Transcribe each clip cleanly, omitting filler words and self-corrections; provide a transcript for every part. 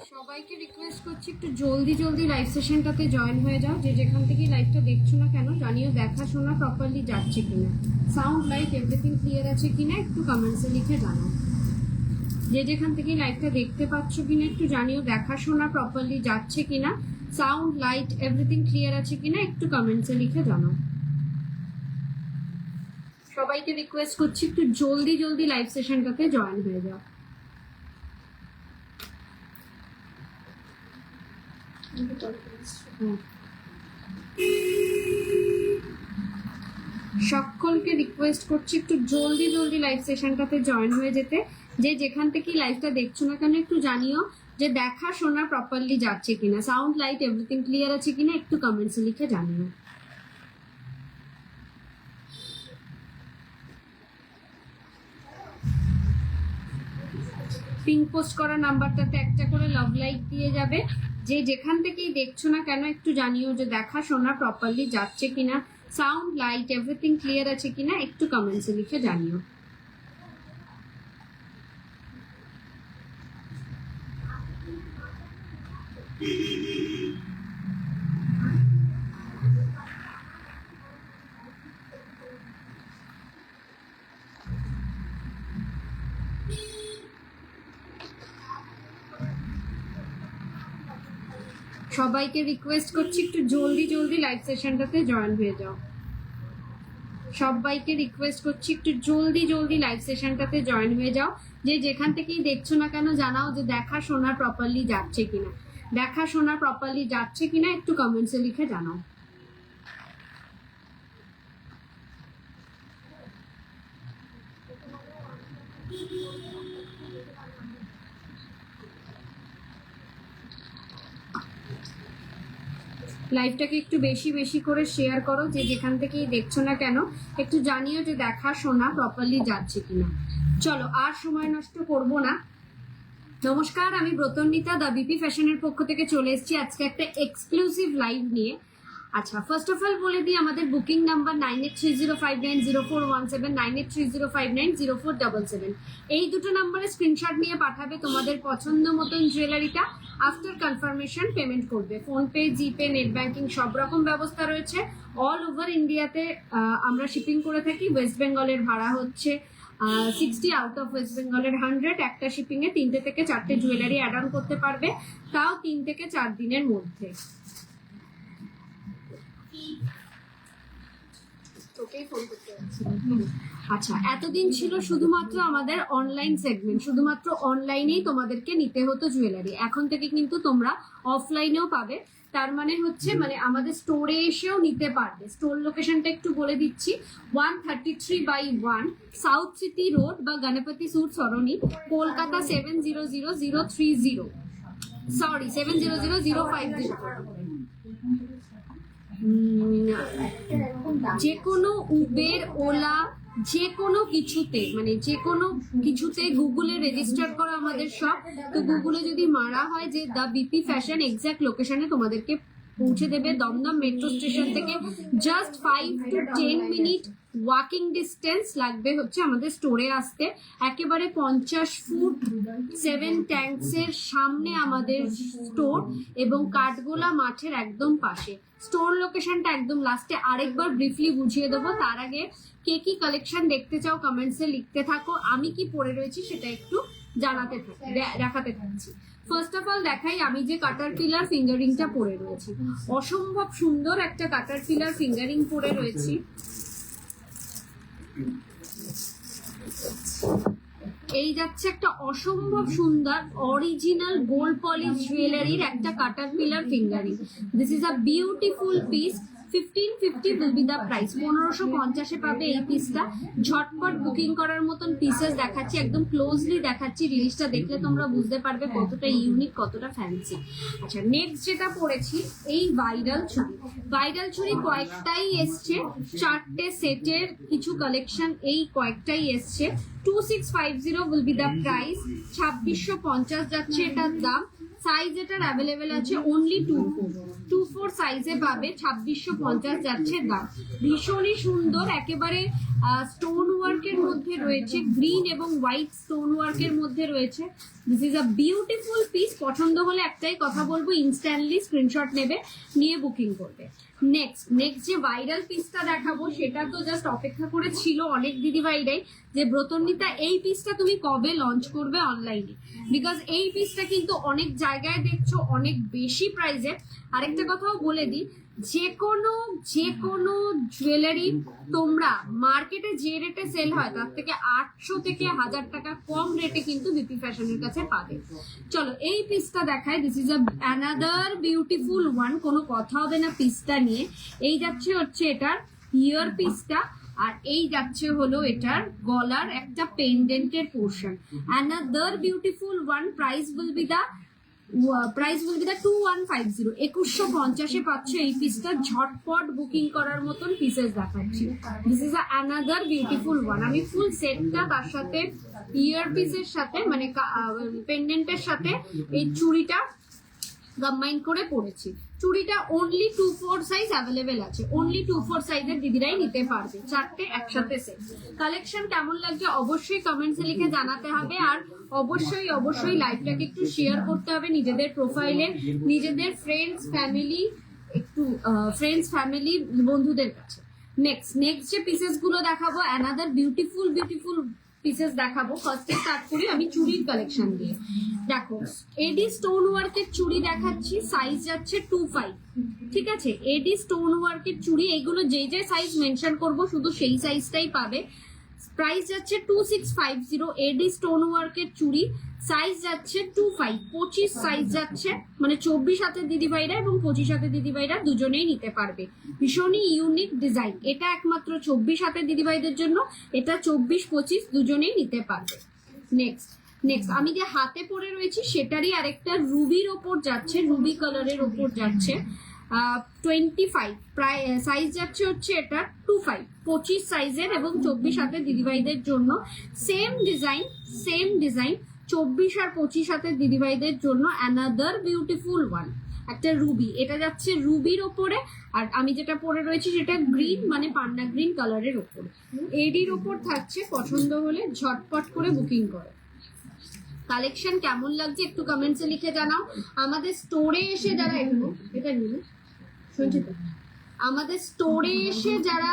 সবাইকে রিকোয়েস্ট করছি একটু জলদি জলদি লাইভ সেশনটাতে জয়েন হয়ে যাও। যে যেখান থেকে লাইভটা দেখছো না কেন জানিও দেখাশোনা প্রপারলি যাচ্ছে কিনা, সাউন্ড লাইট এভরিথিং ক্লিয়ার আছে কিনা একটু কমেন্টসে লিখে জানাও। যে যেখান থেকে লাইভটা দেখতে পাচ্ছ কিনা একটু জানিও দেখাশোনা প্রপারলি যাচ্ছে কিনা, সাউন্ড লাইট এভরিথিং ক্লিয়ার আছে কিনা একটু কমেন্টসে লিখে জানাও। সবাইকে রিকোয়েস্ট করছি একটু জলদি জলদি লাইভ সেশনটাতে জয়েন হয়ে যাও। সকলকে রিকোয়েস্ট করছি একটু জলদি জলদি লাইভ সেশনটাতে জয়েন হয়ে যেতে। যে যেখান থেকে লাইভটা দেখছো না কেন একটু জানিও যে দেখা শোনা প্রপারলি যাচ্ছে কিনা, সাউন্ড লাইট এভরিথিং ক্লিয়ার আছে কিনা একটু কমেন্টসে লিখে জানিও। পিন পোস্ট করা নাম্বারটাতে একটা করে লাভ লাইক দিয়ে যাবে। যে যেখান থেকেই দেখছো না কেন একটু জানিও যে দেখা শোনা প্রপারলি যাচ্ছে কিনা, সাউন্ড লাইট এভরিথিং ক্লিয়ার আছে কিনা একটু কমেন্টসে লিখে জানিও। সবাইকে রিকোয়েস্ট করছি একটু জলদি জলদি লাইভ সেশনটাতে জয়েন হয়ে যাও। সবাইকে রিকোয়েস্ট করছি একটু জলদি জলদি লাইভ সেশনটাতে জয়েন হয়ে যাও। যে যেখান থেকেই দেখছো না কেন জানাও যে দেখা শোনা প্রপারলি যাচ্ছে কিনা, দেখা শোনা প্রপারলি যাচ্ছে কিনা একটু কমেন্টসে লিখে জানাও। লাইভটাকে একটু বেশি বেশি করে শেয়ার করো। যে যেখান থেকেই দেখছো না কেন একটু জানিও যে দেখা শোনা প্রপারলি যাচ্ছে কিনা। চলো আর সময় নষ্ট করব না। নমস্কার, আমি ব্রতন্বিতা দা বিপি ফ্যাশনের পক্ষ থেকে চলে এসেছি আজকে একটা এক্সক্লুসিভ লাইভ নিয়ে। আচ্ছা, ফার্স্ট অফ অল বলে দিই আমাদের বুকিং নাম্বার 9830590417, 9830590477। এই দুটো নাম্বারে স্ক্রিনশট নিয়ে পাঠাবে তোমাদের পছন্দ মতন জুয়েলারিটা। আফটার কনফার্মেশন পেমেন্ট করবে। ফোনপে, জিপে, নেট ব্যাংকিং সব রকম ব্যবস্থা রয়েছে। অল ওভার ইন্ডিয়াতে আমরা শিপিং করে থাকি। ওয়েস্ট বেঙ্গলের ভাড়া হচ্ছে 60, আউট অফ ওয়েস্ট বেঙ্গলের 100। একটা শিপিং এ 3 থেকে 4টে জুয়েলারি অ্যাড অন করতে পারবে, তাও 3 থেকে 4 দিনের মধ্যে। আচ্ছা, এতদিন ছিল শুধুমাত্র আমাদের অনলাইন সেগমেন্ট, শুধুমাত্র অনলাইনেই তোমাদেরকে নিতে হতো জুয়েলারি। এখন থেকে কিন্তু তোমরা অফলাইনেও পাবে। তার মানে হচ্ছে আমাদের স্টোরে এসেও নিতে পারবে। স্টোর লোকেশনটা একটু বলে দিচ্ছি, 133/1 সাউথ সিটি রোড বা গণপতি স্যুট সরণি, কলকাতা 700030, সরি 700050। যে কোনো উবের, ওলা, যে কোনো কিছুতে গুগলে রেজিস্টার করা আমাদের সব। তো গুগলে যদি মারা হয় যে দা বিপি ফ্যাশন, এক্সাক্ট লোকেশনে তোমাদেরকে পৌঁছে দেবে। দমদম মেট্রো স্টেশন থেকে just 5 to 10 minute walking distance লাগবে হচ্ছে আমাদের স্টোরে আসতে। একেবারে 50 ফুট 7 ট্যাঙ্কসের সামনে আমাদের স্টোর এবং কাঠগোলা মাঠের একদম পাশে। স্টোর লোকেশনটা একদম লাস্টে আরেকবার ব্রিফলি বুঝিয়ে দেবো। তার আগে কে কি কালেকশন দেখতে চাও কমেন্টসে লিখতে থাকো। আমি কি পরে রয়েছি সেটা একটু দেখাতে থাকছি। ফার্স্ট অফ অল দেখাই আমি যে কাটার পিলার ফিঙ্গারিংটা পরে রয়েছি। অসম্ভব সুন্দর একটা কাটার পিলার ফিঙ্গারিং পরে রয়েছি। এই যাচ্ছে একটা অসম্ভব সুন্দর অরিজিনাল গোল্ড পলিশ জুয়েলারির একটা কাটার pillar finger ring. This is a beautiful piece. 1550 will be the price. 1550-এ পাবে এই পিসটা। ঝটপট বুকিং করার মতন পিসেস দেখাচ্ছি, একদম ক্লোজলি দেখাচ্ছি। জিনিসটা দেখলে তোমরা বুঝতে পারবে কতটা ইউনিক, কতটা ফ্যান্সি। আচ্ছা, নেক্সট যেটা পড়েছি এই ভাইরাল ছুরি। ভাইরাল ছুরি কয়েকটাই এসছে, 4টে সেটের কিছু কালেকশন এই কয়েকটাই এসছে। 2650 উইল বি দ্য প্রাইস। 2650 যাচ্ছে এটার দাম। সাইজ এটার অ্যাভেলেবেল আছে অনলি 24। 2-4 সাইজে পাবে, 2650 যাচ্ছে দাম। ভীষণই সুন্দর, একেবারে স্টোন ওয়ার্কের মধ্যে রয়েছে, গ্রিন এবং হোয়াইট স্টোন ওয়ার্কের মধ্যে রয়েছে। This is a beautiful piece. পছন্দ হলে একটাই কথা বলবো, ইনস্ট্যান্টলি স্ক্রিনশট নেবে, নিয়ে বুকিং করবে। নেক্সট যে ভাইরাল পিসটা দেখাবো সেটা তো জাস্ট অপেক্ষা করে ছিল অনেক দিদিভাইরাই যে ব্রতন্বিতা এই পিসটা তুমি কবে লঞ্চ করবে অনলাইনে, বিকজ এই পিসটা কিন্তু অনেক জায়গায় দেখছো অনেক বেশি প্রাইসে। আরেকটা কথাও বলে দিই, যে কোনো জুয়েলারি তোমরা মার্কেটে যে রেটে সেল হয় তার থেকে 800 থেকে 1000 টাকা কম রেটে কিন্তু বিপি ফ্যাশনের কাছে পাবে। চলো এই পিসটা দেখায়। This is another beautiful one, কোনো কথা হবে না পিসটা নিয়ে। এই হচ্ছে এটার ইয়ার পিসটা, আর এই যাচ্ছে হলো এটার গলার একটা পেন্ডেন্টের portion. Another beautiful one. Price will be the 2150। 2150-এ পাচ্ছ এই পিসটা। ঝটপট বুকিং করার মতন পিসেস দেখাচ্ছি। This is another beautiful one. আমি ফুল সেটটা তার সাথে ইয়ার পিসের সাথে মানে পেন্ডেন্টের সাথে এই চুড়িটা কম্বাইন করে পড়েছি। চুড়িটা অনলি 2-4 সাইজ অ্যাভেলেবেল আছে, অনলি 2-4 সাইজের দিদিরাই নিতে পারবে, চারটে একসাথে সেট। কালেকশন কেমন লাগছে অবশ্যই কমেন্টসে লিখে জানাতে হবে, আর অবশ্যই লাইভটাকে একটু শেয়ার করতে হবে নিজেদের প্রোফাইলে, নিজেদের ফ্রেন্ডস ফ্যামিলি বন্ধুদের কাছে। নেক্সট যে পিসেস গুলো দেখাবো, অ্যানাদার বিউটিফুল পিসেস দেখাবো। ফার্স্টে স্টার্ট করি আমি চুড়ির কালেকশন দিয়ে। দেখো এডি স্টোন ওয়ার্কের চুড়ি দেখাচ্ছি, সাইজ যাচ্ছে 2-5। ঠিক আছে, এডি স্টোন ওয়ার্কের চুড়ি, এগুলো যে সাইজ মেনশন করব শুধু সেই সাইজটাই পাবে। প্রাইস যাচ্ছে 2650। এডি স্টোন ওয়ার্কের চুড়ি, সাইজ যাচ্ছে 2-5। 25 সাইজ যাচ্ছে, মানে 24 হাতের দিদিভাইরা এবং 25 হাতের দিদিভাইরা দুজনেই নিতে পারবে। ভীষণই ইউনিক ডিজাইন, এটা একমাত্র 24 হাতের দিদিভাইদের জন্য, এটা 24-25 দুজনেই নিতে পারবে। নেক্সট আমি যে হাতে পরে রয়েছি সেটারই আরেকটা রুবির ওপর যাচ্ছে, রুবি কালারের ওপর যাচ্ছে। 25 প্রায় সাইজ যাচ্ছে হচ্ছে এটা 2-5। 25 সাইজের এবং 24 হাতের দিদিভাইদের জন্য সেম ডিজাইন 24 আর 25 হাতের দিদিভাইদের জন্য অ্যানাদার বিউটিফুল ওয়ান, একটা রুবি। এটা যাচ্ছে রুবির ওপরে, আর আমি যেটা পরে রয়েছি সেটা গ্রিন মানে পান্ডা গ্রিন কালারের ওপর। এডির ওপর থাকছে, পছন্দ হলে ঝটপট করে বুকিং করো। কালেকশন কেমন লাগছে একটু কমেন্টসে লিখে জানাও। আমাদের স্টোরে এসে যারা এটা নিল শুনছি তো, আমাদের স্টোরে এসে যারা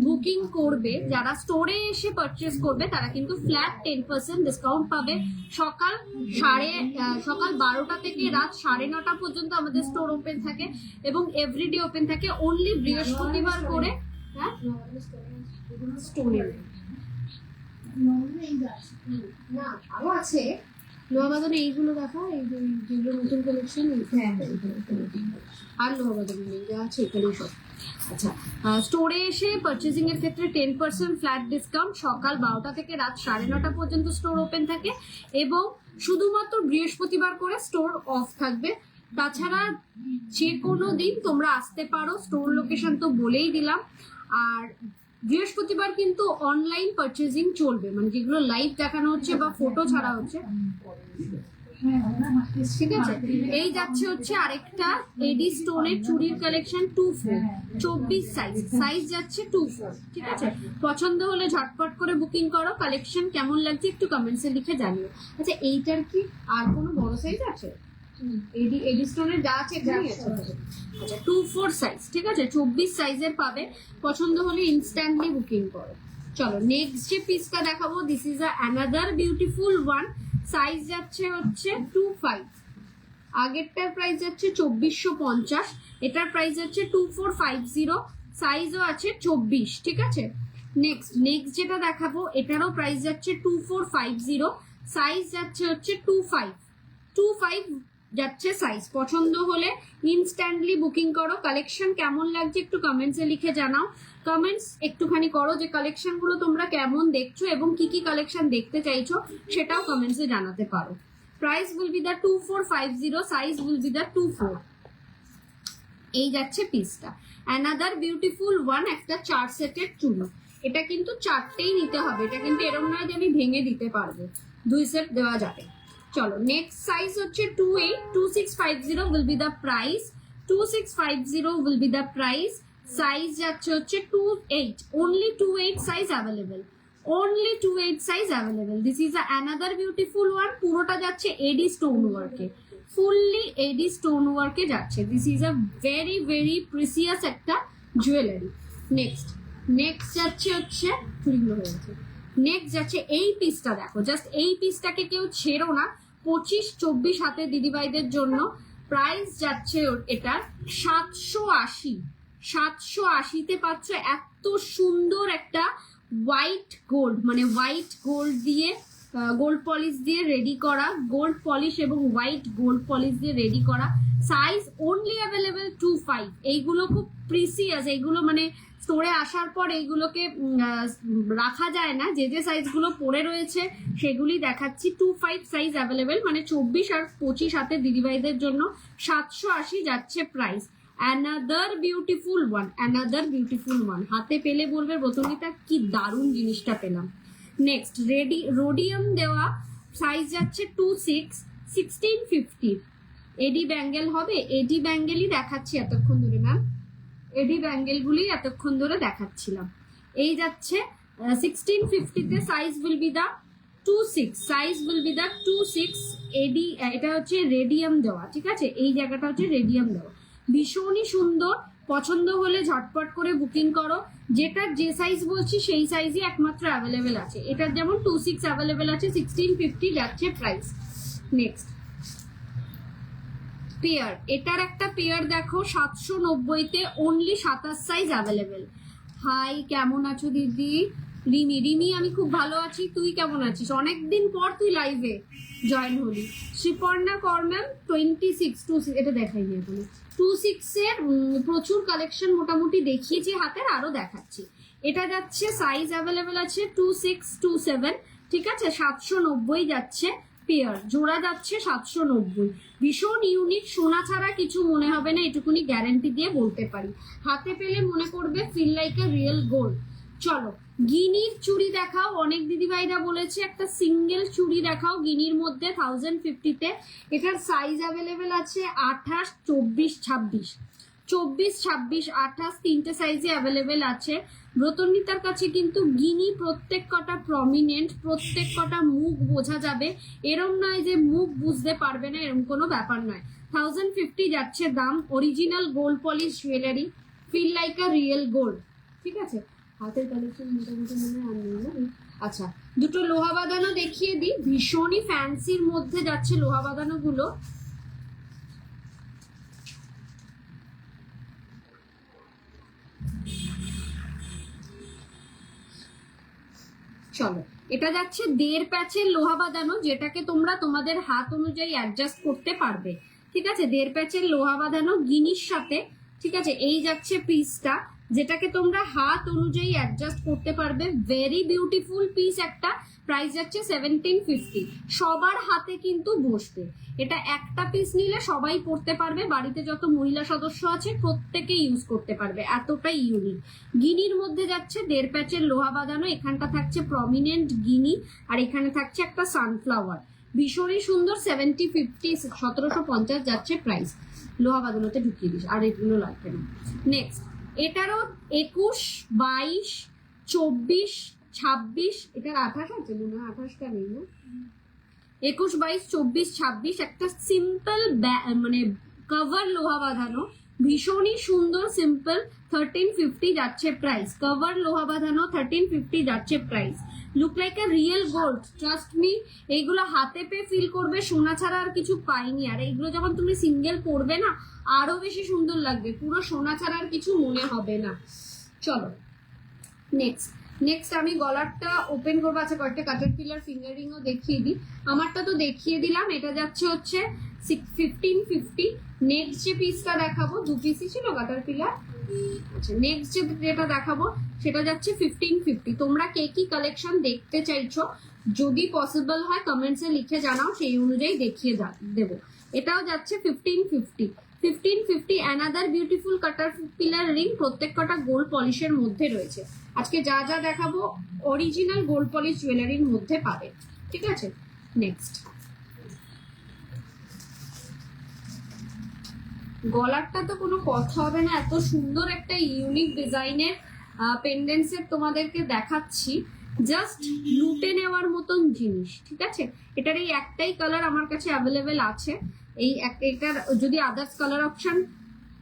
বুকিং করবে, যারা স্টোরে এসে পারচেস করবে তারা কিন্তু ফ্ল্যাট 10% ডিসকাউন্ট পাবে। সকাল 12টা থেকে রাত 9:30 পর্যন্ত আমাদের স্টোর ওপেন থাকে এবং এভরিডে ওপেন থাকে। অনলি বৃহস্পতিবার করে স্টোরে না আরো আছে লোহাবাদনে, এইগুলো দেখা, এই যেগুলো নতুন কালেকশন। আর লোহাবাদনে নেই, যা আছে এখানেই সব। আচ্ছা, স্টোরে এসে পারচেজিং এর ক্ষেত্রে 10% ফ্ল্যাট ডিসকাউন্ট। সকাল 12টা থেকে রাত 9:30 পর্যন্ত স্টোর ওপেন থাকে এবং শুধুমাত্র বৃহস্পতিবার করে স্টোর অফ থাকবে। তাছাড়া যে কোনো দিন তোমরা আসতে পারো, স্টোর লোকেশন তো বলেই দিলাম। আর বৃহস্পতিবার কিন্তু অনলাইন পারচেজিং চলবে, মানে যেগুলো লাইভ দেখানো হচ্ছে বা ফটো ছাড়া হচ্ছে। ঠিক আছে, এই যাচ্ছে হচ্ছে আরেকটা এডি স্টোনের চুড়ির কালেকশন 2-4, 24 সাইজ যাচ্ছে 2-4। ঠিক আছে, পছন্দ হলে ঝটপট করে বুকিং করো। কালেকশন কেমন লাগছে একটু কমেন্টসে লিখে জানিও। আচ্ছা, এইটার কি আর কোনো বড় সাইজ আছে? এডি স্টোনের যা আছে এখানেই আছে। আচ্ছা, 2-4 সাইজ। ঠিক আছে, 24 সাইজের পাবে। পছন্দ হলে ইনস্ট্যান্টলি বুকিং করো। চলো নেক্সট যে পিসটা দেখাবো, this is another beautiful one. Size যাচ্ছে হচ্ছে 2-5। আগেরটার প্রাইস যাচ্ছে 2450, এটার প্রাইস যাচ্ছে 2450। সাইজও আছে 24। ঠিক আছে, নেক্সট যেটা দেখাবো এটারও প্রাইস যাচ্ছে 2450। সাইজ যাচ্ছে হচ্ছে 2-5 যাচ্ছে সাইজ। পছন্দ হলে ইনস্ট্যান্টলি বুকিং করো। কালেকশন কেমন লাগছে একটু কমেন্টসে লিখে জানাও। কমেন্টস একটুখানি করো যে কালেকশন গুলো তোমরা কেমন দেখছো এবং কি কি কালেকশন দেখতে চাইছো সেটাও কমেন্টসে জানাতে পারো। Price will be the 2450, size will be the 2-4। এই যাচ্ছে পিসটা। অ্যানাদার বিউটিফুল ওয়ান, একটা 4 সেটের চুড়ি। এটা কিন্তু 4টেই নিতে হবে, এটা কিন্তু এরকম নয় যে আমি ভেঙে দিতে পারবো, 2 সেট দেওয়া যাবে। চলো নেক্সট সাইজ হচ্ছে 2-8, 2650 will be the price. 2650 will be the price. Size যাচ্ছে হচ্ছে 28, only 28 size available, only 28 size available. This is another beautiful one. পুরোটা যাচ্ছে এডি স্টোন ওয়ার্কে, ফুললি এডি স্টোন ওয়ার্কে যাচ্ছে. This is a very very precious একটা jewellery. Next যাচ্ছে হচ্ছে নেক্সট যাচ্ছে এই পিসটা. দেখো জাস্ট এই পিসটাকে কেউ ছেড়ো না. 25-24 হাতে দিদিভাইদের জন্য. প্রাইস যাচ্ছে এটা 780. 780-তে পাচ্ছ এত সুন্দর একটা হোয়াইট গোল্ড, মানে হোয়াইট গোল্ড দিয়ে গোল্ড পলিশ দিয়ে রেডি করা, গোল্ড পলিশ এবং হোয়াইট গোল্ড পলিশ দিয়ে রেডি করা. Size only available 25. এইগুলো খুব প্রিসিয়াস, এইগুলো মানে স্টোরে আসার পর এইগুলোকে রাখা যায় না. যে যে সাইজগুলো পড়ে রয়েছে সেগুলি দেখাচ্ছি. 25 সাইজ অ্যাভেলেবেল, মানে 24 আর 25 হাতে দিদিভাইদের জন্য 780 যাচ্ছে প্রাইস. Another beautiful one. হাতে পেলে বলবে প্রথমিতা কি দারুণ জিনিসটা পেলাম. নেক্সট রোডিয়াম দেওয়া, সাইজ যাচ্ছে 26, 1650. এডি ব্যাঙ্গেল হবে, এডি ব্যাঙ্গেলই দেখাচ্ছি এতক্ষণ ধরে ম্যাম, এডি ব্যাঙ্গেলগুলি এতক্ষণ ধরে দেখাচ্ছিলাম. এই যাচ্ছে 1650-তে. সাইজ উইল বি দা 26, এডি. এটা হচ্ছে রেডিয়াম দেওয়া, ঠিক আছে, এই জায়গাটা হচ্ছে রেডিয়াম দেওয়া. ভীষণই সুন্দর. পছন্দ হলে ঝটপট করে বুকিং করো. যেটার যে সাইজ বলছি সেই সাইজই একমাত্র অ্যাভেলেবেল আছে. এটার যেমন 26 অ্যাভেলেবেল আছে, 1650 যাচ্ছে প্রাইস. Next pair. এটার একটা পেয়ার দেখো 790-তে, অনলি 27 সাইজ অ্যাভেলেবেল. হাই, কেমন আছো দিদি? রিমি, আমি খুব ভালো আছি. তুই কেমন আছিস? অনেকদিন পর তুই লাইভে জয়েন হলি. শ্রীপর্ণা কর ম্যাম 26, এটা দেখাইনি এখনো. 26-এর প্রচুর কালেকশন মোটামুটি দেখিয়েছি হাতের, আরো দেখাচ্ছি. এটা যাচ্ছে সাইজ অ্যাভেলেবেল আছে 26, 27, ঠিক আছে. 790 যাচ্ছে পেয়ার, জোড়া যাচ্ছে 790. ভীষণ ইউনিক, সোনা ছাড়া কিছু মনে হবে না, এটুকুনি গ্যারান্টি দিয়ে বলতে পারি. হাতে পেলে মনে করবে feel like a real gold. চলো গিনির চুড়ি দেখাও. অনেক দিদিভাইরা বলেছে একটা সিঙ্গেল চুড়ি দেখাও গিনির মধ্যে 1050-তে. এটার সাইজ অ্যাভেলেবেল আছে 28, 24, 26. 24, 26, 28 তিনটে সাইজে অ্যাভেলেবেল আছে. ব্রতনিতার কাছে কিন্তু গিনি প্রত্যেক কটা প্রমিনেন্ট, প্রত্যেক কটা মুখ বোঝা যাবে. এরম নয় যে মুখ বুঝতে পারবে না, এরম কোনো ব্যাপার নয়. 1050 যাচ্ছে দাম. Original gold polish jewellery, feel like a real gold, ঠিক আছে. হাতের কালেকশন মোটামুটি মনে হয় না. আচ্ছা, দুটো লোহা বাঁধানো দেখিয়ে দিই. ভীষণই ফ্যান্সির মধ্যে যাচ্ছে লোহা বাঁধানো গুলো. চলো, এটা যাচ্ছে 1.5 প্যাচের লোহা বাঁধানো, যেটাকে তোমরা তোমাদের হাত অনুযায়ী অ্যাডজাস্ট করতে পারবে, ঠিক আছে. 1.5 প্যাচের লোহা বাঁধানো গিনির সাথে, ঠিক আছে. এই যাচ্ছে পিসটা, যেটাকে তোমরা হাত অনুযায়ী অ্যাডজাস্ট করতে পারবে. ভেরি বিউটিফুল পিস একটা. প্রাইস যাচ্ছে 1750. সবার হাতে কিন্তু বসবে. এটা একটা পিস নিলে সবাই পড়তে পারবে. বাড়িতে যত মহিলা সদস্য আছে প্রত্যেকে ইউজ করতে পারবে, এতটাই ইউনিক. গিনির মধ্যে যাচ্ছে 1.5 প্যাচের লোহা বাঁধানো. এখানটা থাকছে প্রমিনেন্ট গিনি, আর এখানে থাকছে একটা সানফ্লাওয়ার. ভীষণই সুন্দর. 1750, 1750 যাচ্ছে প্রাইস. লোহা বাঁধানোতে ঢুকিয়ে দিস, আর এগুলো লাগবে না. নেক্সট, এটারও 21, 22, 24, 26, এটার 28 আছে মনে হয়, 28টা নেই না. 21, 22, 24, 26 একটা সিম্পল মানে কভার লোহা বাঁধানো, ভীষণই সুন্দর. সিম্পল 1350 যাচ্ছে প্রাইস. কভার লোহা বাঁধানো 1350 যাচ্ছে price. Look like a real gold, trust me. এইগুলো হাতে পেয়ে ফিল করবে সোনা ছাড়া আর কিছু পাইনি. আর এইগুলো যখন তুমি সিঙ্গেল পরবে না, আরো বেশি সুন্দর লাগবে. পুরো সোনা ছাড়া আর কিছু মনে হবে না. চলো নেক্সট আমি গলারটা ওপেন করবো. আচ্ছা, কয়েকটা কাটার পিলার ফিঙ্গারিংও দেখিয়ে দিই. আমারটা তো দেখিয়ে দিলাম. এটা যাচ্ছে হচ্ছে 1550. নেক্সট যে পিসটা দেখাবো, 2 পিসই ছিল কাটার পিলার. আচ্ছা, নেক্সট যেটা দেখাবো সেটা যাচ্ছে 1550. তোমরা কে কি কালেকশন দেখতে চাইছো যদি পসিবল হয় কমেন্টসে লিখে জানাও, সেই অনুযায়ী দেখিয়ে দেবো. এটাও যাচ্ছে 1550. অ্যানাদার বিউটিফুল কাটার পিলার রিং. প্রত্যেক কটা গোল্ড পলিশের মধ্যে রয়েছে. আজকে যা যা দেখাবো অরিজিনাল গোল্ড পলিশ জুয়েলারির মধ্যে পাবে, ঠিক আছে. নেক্সট গলারটা তো কোনো কথা হবে না, এত সুন্দর একটা ইউনিক ডিজাইনের পেন্ডেন্ট সেট তোমাদেরকে দেখাচ্ছি, জাস্ট লুটে নেওয়ার মতন জিনিস। ঠিক আছে, এটার এই একটাই কালার আমার কাছে অ্যাভেলেবেল আছে, এটার যদি আদার্স কালার অপশন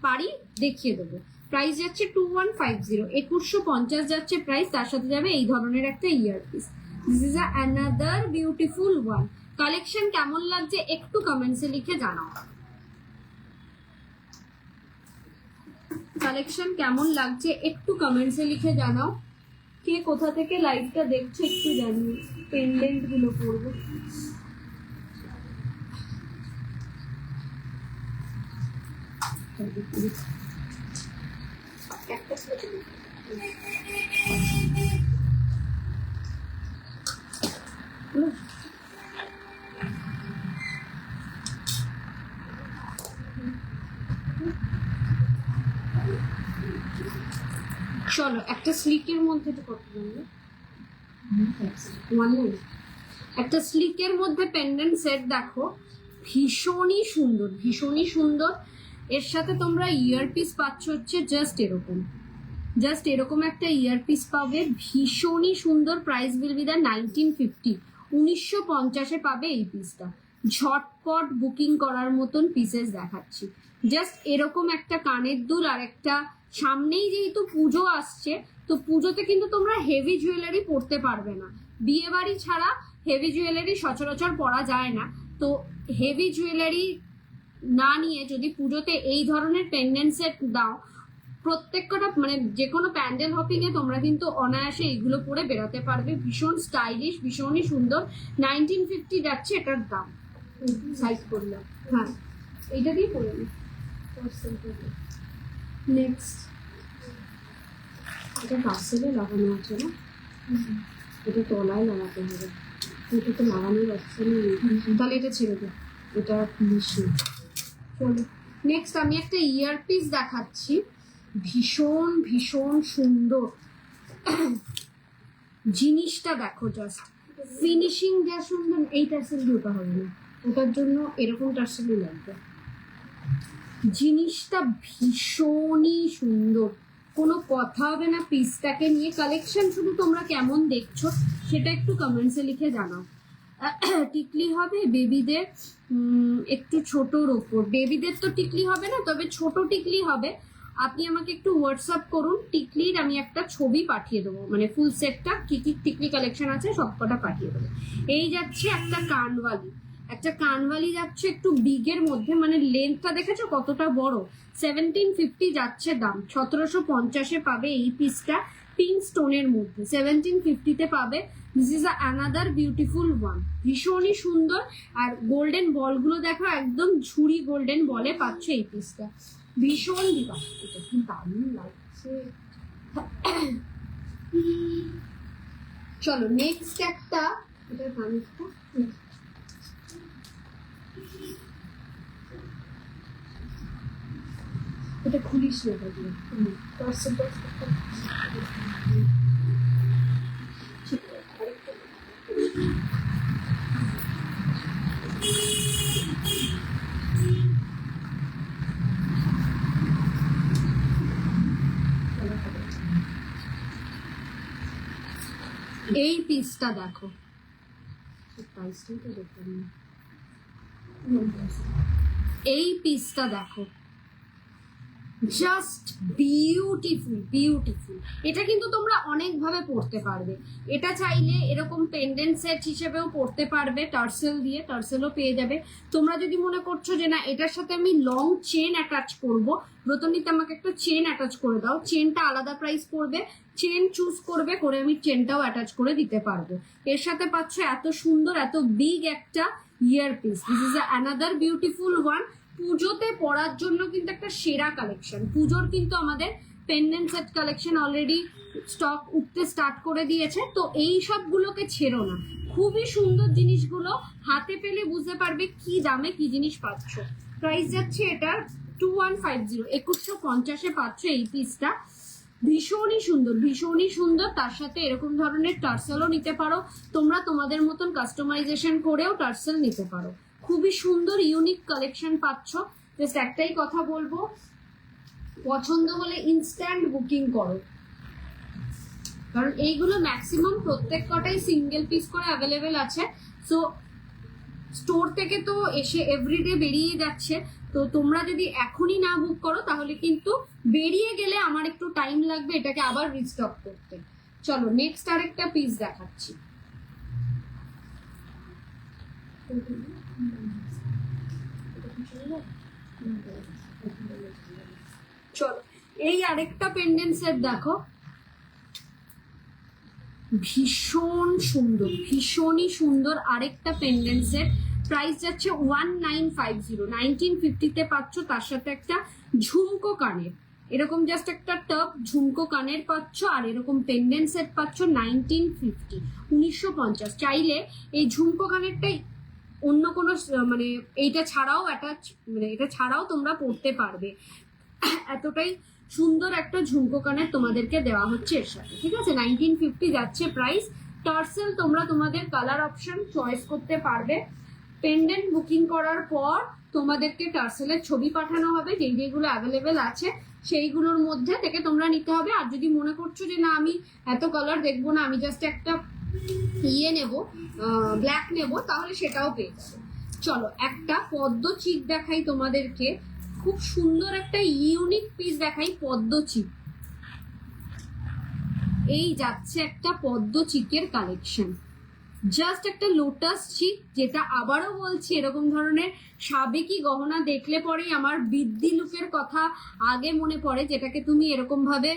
পারি দেখিয়ে দেবো। প্রাইস যাচ্ছে 2150, 2150 যাচ্ছে প্রাইস, তার সাথে যাবে এই ধরনের একটা earpiece. This is another beautiful one. Collection কেমন লাগছে একটু কমেন্টসে লিখে জানাও। কালেকশন কেমন লাগছে একটু কমেন্টসে লিখে জানাও। কে কোথা থেকে লাইভটা দেখছো একটু জানিও। পেন্ডেন্ট গুলো পরবো। চলো একটা স্লিকের মধ্যে তো কত একটা স্লিকের মধ্যে পেন্ডেন্ট সেট দেখো, ভীষণই সুন্দর, ভীষণই সুন্দর। এর সাথে তোমরা ইয়ারপিস পাচ্ছ হচ্ছে জাস্ট এরকম একটা ইয়ারপিস পাবে, ভীষণই সুন্দর। প্রাইস উইল বি দ্য 1950, 1950-এ পাবে এই পিসটা। ঝটপট বুকিং করার মতন পিসেস দেখাচ্ছি। জাস্ট এরকম একটা কানের দুল, আর একটা সামনেই যেহেতু পুজো আসছে, তো পুজোতে কিন্তু তোমরা হেভি জুয়েলারি পরতে পারবে না, বিয়ে বাড়ি ছাড়া হেভি জুয়েলারি সচরাচর পরা যায় না। তো হেভি জুয়েলারি না নিয়ে যদি পুজোতে এই ধরনের পেন্ডেন্ট সেট দাও, প্রত্যেকটা মানে যে কোনো প্যান্ডেল হপিং এ তোমরা কিন্তু অনায়াসে এইগুলো পরে বেরোতে পারবে। ভীষণ স্টাইলিশ, ভীষণই সুন্দর। 1950 যাচ্ছে এটার দাম। সাইজ করলাম, হ্যাঁ এইটা দিয়ে পরে নি। নেক্সট এটা টার্সেলে লাগানো আছে না, এটা তলায় লাগাতে হবে, এটা তো লাগানো যাচ্ছে না, তাহলে এটা ছেড়ে দে, এটা মিশিয়ে। চলো নেক্সট আমি একটা ইয়ারপিস দেখাচ্ছি, ভীষণ ভীষণ সুন্দর। জিনিসটা দেখো, জাস্ট ফিনিশিং যা সুন্দর। এই টার্সেল দিয়ে ওটা হবে না, ওটার জন্য এরকম টার্সেলই লাগবে। জিনিসটা ভীষণই সুন্দর, কোনো কথা হবে না পিসটাকে নিয়ে। কালেকশন শুধু তোমরা কেমন দেখছো সেটা একটু কমেন্টসে লিখে জানাও। টিকলি হবে বেবিদের, একটু ছোটোর ওপর। বেবিদের তো টিকলি হবে না, তবে ছোট টিকলি হবে। আপনি আমাকে একটু হোয়াটসঅ্যাপ করুন, টিকলির আমি একটা ছবি পাঠিয়ে দেবো, মানে ফুল সেটটা কি কি টিকলি কালেকশন আছে সবকটা পাঠিয়ে দেবো। এই যাচ্ছে একটা কানওয়ালি যাচ্ছে একটু বিগের মধ্যে, মানে লেন্থটা দেখেছো কতটা বড়। 1750 যাচ্ছে দাম, 1750-এ পাবে এই পিসটা পিঙ্ক স্টোনের মধ্যে, 1750-তে পাবে। This is another beautiful one, ভীষণই সুন্দর। আর গোল্ডেন বলগুলো দেখো, একদম ঝুড়ি গোল্ডেন বলে পাচ্ছ এই পিসটা, ভীষণ দারুণ লাগছে। চলো নেক্সট একটা, এটা খুলিস না, এই পিসটা দেখো, এই পিসটা দেখো, জাস্ট বিউটিফুল বিউটিফুল। এটা কিন্তু তোমরা অনেকভাবে পড়তে পারবে। এটা চাইলে এরকম পেন্ডেন্ট সেট হিসেবেও পড়তে পারবে, টার্সেল দিয়ে, টার্সেলও পেয়ে যাবে। তোমরা যদি মনে করছো যে না এটার সাথে আমি লং চেন অ্যাটাচ করবো, ব্রতনীতে আমাকে একটা চেন অ্যাটাচ করে দাও, চেনটা আলাদা প্রাইস পড়বে, চেন চুজ করবে করে আমি চেনটাও অ্যাটাচ করে দিতে পারবো। এর সাথে পাচ্ছ এত সুন্দর এত বিগ একটা earpiece. This is another beautiful one. পুজোতে পরার জন্য কিন্তু একটা সেরা কালেকশন। পুজোর কিন্তু আমাদের pendant set collection already stock উঠতে স্টার্ট করে দিয়েছে, তো এই সবগুলোকে ছেড়ো না। খুবই সুন্দর জিনিসগুলো, হাতে পেলে বুঝতে পারবে কি দামে কি জিনিস পাচ্ছ। প্রাইস যাচ্ছে এটার 2150, 2150-এ পাচ্ছ এই পিসটা। ভীষণই সুন্দর, ভীষণই সুন্দর। তার সাথে এরকম ধরনের টার্সেলও নিতে পারো তোমরা, তোমাদের মতন কাস্টমাইজেশন করেও টার্সেল নিতে পারো। খুবই সুন্দর ইউনিক কালেকশন পাচ্ছ। জাস্ট একটাই কথা বলবো, পছন্দ হলে ইনস্ট্যান্ট বুকিং করো, কারণ এইগুলো ম্যাক্সিমাম প্রত্যেক কটাই সিঙ্গেল পিস করে অ্যাভেলেবেল আছে। সো স্টোর থেকে তো এসে এভরিডে বেরিয়ে যাচ্ছে, তো তোমরা যদি এখনই না বুক করো তাহলে কিন্তু বেরিয়ে গেলে আমার একটু টাইম লাগবে এটাকে আবার রিস্টক করতে। চলো নেক্সট আরেকটা পিস দেখাচ্ছি। চলো এই আরেকটা পেন্ডেন্ট সেট দেখো, ভীষণ সুন্দর, ভীষণই সুন্দর আরেকটা পেন্ডেন্ট সেট। প্রাইস যাচ্ছে 1950, 1950-তে পাচ্ছ। তার সাথে একটা ঝুমকো কানের, এরকম জাস্ট একটা টপ ঝুমকো কানের পাচ্ছ, আর এরকম পেন্ডেন্ট সেট পাচ্ছ 1950, 1950। চাইলে এই ঝুমকো কানেরটাই অন্য কোনো মানে এইটা ছাড়াও অ্যাটাচ, মানে এটা ছাড়াও তোমরা পড়তে পারবে, এতটাই সুন্দর একটা ঝুমকো কানের তোমাদেরকে দেওয়া হচ্ছে এর সাথে। ঠিক আছে, 1950 যাচ্ছে প্রাইস। টার্সেল তোমরা তোমাদের কালার অপশন চয়েস করতে পারবে। পেন্ডেন্ট বুকিং করার পর তোমাদেরকে টার্সেলের ছবি পাঠানো হবে, যেগুলো অ্যাভেলেবেল আছে সেইগুলোর মধ্যে থেকে তোমরা নিতে হবে। আর যদি মনে করছো যে না আমি এত কালার দেখবো না, আমি জাস্ট একটা ইয়ে নেবো, ব্ল্যাক নেবো, তাহলে সেটাও পেয়ে যাবে। চলো একটা পদ্ম চিক দেখাই তোমাদেরকে, খুব সুন্দর একটা ইউনিক পিস দেখাই, পদ্ম চিক। এই যাচ্ছে একটা পদ্ম চিকের কালেকশন, জাস্ট একটা লোটাস চিক, যেটা আবারও বলছি এরকম ধরনের সাবেকি গহনা দেখলে পরেই আমার বৃদ্ধি লুকের কথা আগে মনে পড়ে, যেটাকে তুমি এরকম ভাবে